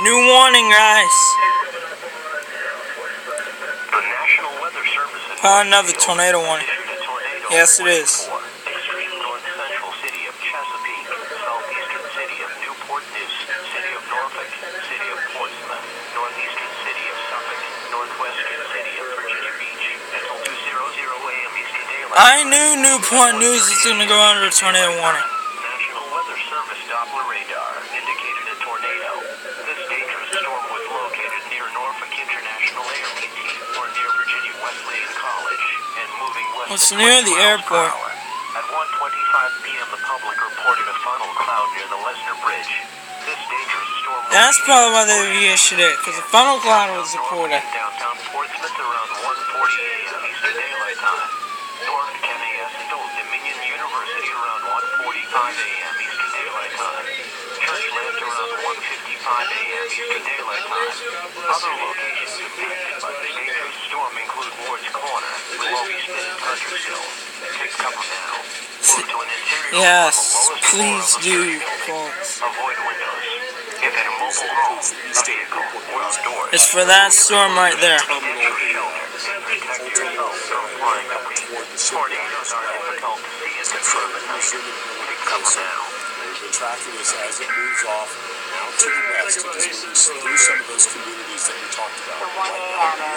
New warning, guys. The National Weather Service Another tornado warning. Yes, it is. Extreme north central city of Chesapeake, southeastern city of Newport News, city of Norfolk, city of Portsmouth, northeastern city of Suffolk, northwestern city of Virginia Beach, until 2:00 a.m. Eastern Daylight. I knew Newport News was going to go under a tornado warning. National Weather Service Doppler radar indicated a tornado. This dangerous storm was located near Norfolk International ARPT or near Virginia Wesleyan College and moving west. It's near the airport. At 1:25 p.m. the public reported a funnel cloud near the Lesnar Bridge. This dangerous storm. That's probably why they reissued it, because the funnel cloud was reported. Downtown Portsmouth around 1:40 a.m. Eastern Daylight Time. North NAS and Old Dominion University around 1:45 a.m. Eastern Daylight Time. Churchland around 1:55 a.m. Eastern Daylight Time. Other locations impacted by the dangerous storm include Ward's Corner, Willoughby's and Huntersville. Take cover now. Move to an interior. Yes, please do, folks. Avoid windows. If in a mobile home, a vehicle, or outdoors. It's for that storm right there. Protect yourself from flying debris. Tornadoes are difficult to see and confirm at night. Take cover now. We've been tracking this as it moves off out to the west. It just moves through some of those communities that we talked about.